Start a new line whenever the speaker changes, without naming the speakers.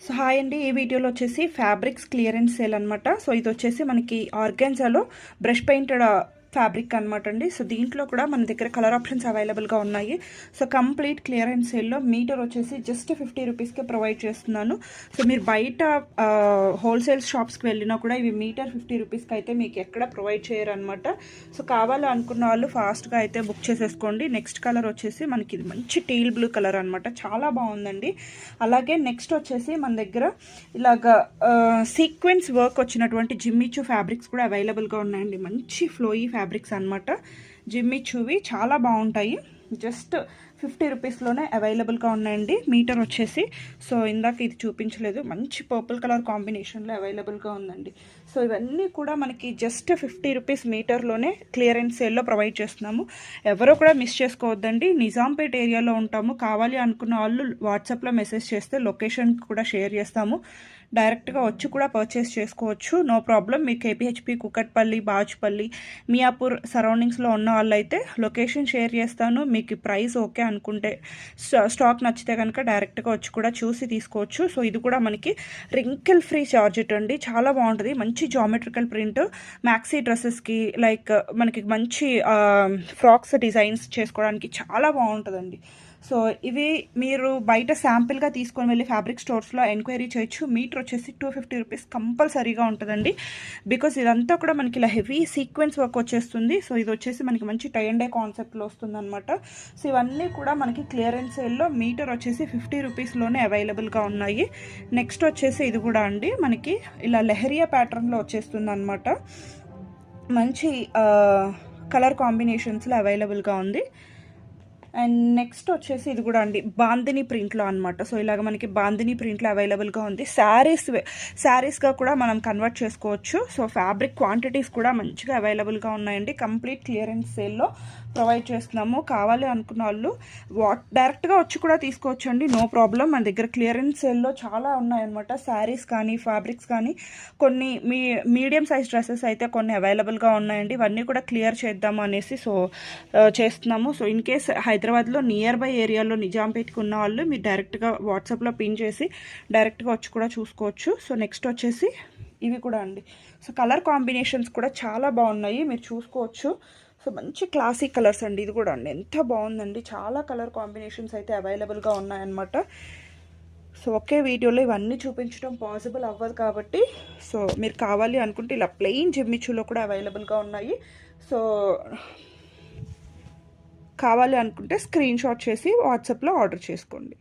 So hi అండి, ఈ వీడియోలో వచ్చేసి ఫ్యాబ్రిక్స్ క్లియరెన్స్ సేల్ అనమాట. సో ఇది వచ్చేసి మనకి ఆర్గాన్జాలో బ్రష్ పెయింటెడ్ ఫ్యాబ్రిక్ అనమాట అండి. సో దీంట్లో కూడా మన దగ్గర కలర్ ఆప్షన్స్ అవైలబుల్గా ఉన్నాయి. సో కంప్లీట్ క్లియరెన్స్ సేల్లో మీటర్ వచ్చేసి జస్ట్ 50 రూపీస్కే ప్రొవైడ్ చేస్తున్నాను. సో మీరు బయట హోల్సేల్ షాప్స్కి వెళ్ళినా కూడా ఇవి మీటర్ 50 రూపీస్కి అయితే మీకు ఎక్కడ ప్రొవైడ్ చేయరు అనమాట. సో కావాలి అనుకున్న వాళ్ళు ఫాస్ట్గా అయితే బుక్ చేసేసుకోండి. నెక్స్ట్ కలర్ వచ్చేసి మనకి ఇది మంచి టీల్ బ్లూ కలర్ అనమాట, చాలా బాగుందండి. అలాగే నెక్స్ట్ వచ్చేసి మన దగ్గర ఇలాగ సీక్వెన్స్ వర్క్ వచ్చినటువంటి జిమ్మిచూ ఫ్యాబ్రిక్స్ కూడా అవైలబుల్గా ఉన్నాయండి. మంచి ఫ్లోయీ ఫ్యాబ్రిక్స్ అనమాట. జిమ్మిచూవి చాలా బాగుంటాయి. జస్ట్ 50 రూపీస్లోనే అవైలబుల్గా ఉన్నాయండి. మీటర్ వచ్చేసి సో ఇందాక ఇది చూపించలేదు, మంచి పర్పుల్ కలర్ కాంబినేషన్లో అవైలబుల్గా ఉందండి. సో ఇవన్నీ కూడా మనకి జస్ట్ 50 రూపీస్ మీటర్లోనే క్లియరెన్స్ సేల్లో ప్రొవైడ్ చేస్తున్నాము. ఎవరో కూడా మిస్ చేసుకోవద్దండి. నిజాంపేట్ ఏరియాలో ఉంటాము. కావాలి అనుకున్న వాళ్ళు వాట్సాప్లో మెసేజ్ చేస్తే లొకేషన్ కూడా షేర్ చేస్తాము. డైరెక్ట్గా వచ్చి కూడా పర్చేస్ చేసుకోవచ్చు, నో ప్రాబ్లం. మీరు కేపీహెచ్పి, కుకట్పల్లి, బాజ్పల్లి, మియాపూర్ సరౌండింగ్స్లో ఉన్న వాళ్ళైతే లొకేషన్ షేర్ చేస్తాను. మీకు ప్రైస్ ఓకే అనుకుంటే, స్టాక్ నచ్చితే కనుక డైరెక్ట్గా వచ్చి కూడా చూసి తీసుకోవచ్చు. సో ఇది కూడా మనకి రింకిల్ ఫ్రీ జార్జెట్ అండి, చాలా బాగుంటుంది. మంచి జామెట్రికల్ ప్రింట్, మ్యాక్సీ డ్రెస్సెస్కి లైక్ మనకి మంచి ఫ్రాక్స్ డిజైన్స్ చేసుకోవడానికి చాలా బాగుంటుందండి. సో ఇవి మీరు బయట శాంపిల్గా తీసుకొని వెళ్ళి ఫ్యాబ్రిక్ స్టోర్స్లో ఎంక్వైరీ చేయొచ్చు. మీటర్ వచ్చేసి 250 రూపీస్ కంపల్సరీగా ఉంటుందండి. బికాస్ ఇదంతా కూడా మనకి ఇలా హెవీ సీక్వెన్స్ వర్క్ వచ్చేస్తుంది. సో ఇది వచ్చేసి మనకి మంచి టై అండ్ డై కాన్సెప్ట్లో వస్తుంది అనమాట. సో ఇవన్నీ కూడా మనకి క్లియరెన్స్ సేల్లో మీటర్ వచ్చేసి 50 రూపీస్లోనే అవైలబుల్గా ఉన్నాయి. నెక్స్ట్ వచ్చేసి ఇది కూడా అండి మనకి ఇలా లెహరియా ప్యాటర్న్లో వచ్చేస్తుంది అనమాట. మంచి కలర్ కాంబినేషన్స్లో అవైలబుల్గా ఉంది. అండ్ నెక్స్ట్ వచ్చేసి ఇది కూడా అండి బాందిని ప్రింట్లో అనమాట. సో ఇలాగ మనకి బాందిని ప్రింట్లో అవైలబుల్గా ఉంది. శారీస్గా కూడా మనం కన్వర్ట్ చేసుకోవచ్చు. సో ఫ్యాబ్రిక్ క్వాంటిటీస్ కూడా మంచిగా అవైలబుల్గా ఉన్నాయండి. కంప్లీట్ క్లియరెన్స్ సేల్లో ప్రొవైడ్ చేస్తున్నాము. కావాలి అనుకున్న వాళ్ళు డైరెక్ట్గా వచ్చి కూడా తీసుకోవచ్చు అండి, నో ప్రాబ్లం. మన దగ్గర క్లియరెన్స్ సేల్లో చాలా ఉన్నాయన్నమాట. శారీస్ కానీ ఫ్యాబ్రిక్స్ కానీ కొన్ని మీడియం సైజ్ డ్రెస్సెస్ అయితే కొన్ని అవైలబుల్గా ఉన్నాయండి. ఇవన్నీ కూడా క్లియర్ చేద్దాము అనేసి సో చేస్తున్నాము. సో ఇన్ కేస్ హైదరాబాద్లో నియర్ బై ఏరియాలో నిజాంపేట్కి ఉన్న వాళ్ళు మీరు డైరెక్ట్గా వాట్సాప్లో పిన్ చేసి డైరెక్ట్గా వచ్చి కూడా చూసుకోవచ్చు. సో నెక్స్ట్ వచ్చేసి ఇవి కూడా అండి. సో కలర్ కాంబినేషన్స్ కూడా చాలా బాగున్నాయి, మీరు చూసుకోవచ్చు. సో మంచి క్లాసిక్ కలర్స్ అండి. ఇది కూడా అండి ఎంత బాగుందండి, చాలా కలర్ కాంబినేషన్స్ అయితే అవైలబుల్గా ఉన్నాయన్నమాట. సో ఒకే వీడియోలో ఇవన్నీ చూపించడం పాసిబుల్ అవ్వదు కాబట్టి సో మీరు కావాలి అనుకుంటే ఇలా ప్లెయిన్ జిమ్మిచూలో కూడా అవైలబుల్గా ఉన్నాయి. సో కావాలి అనుకుంటే స్క్రీన్ షాట్ చేసి వాట్సాప్లో ఆర్డర్ చేసుకోండి.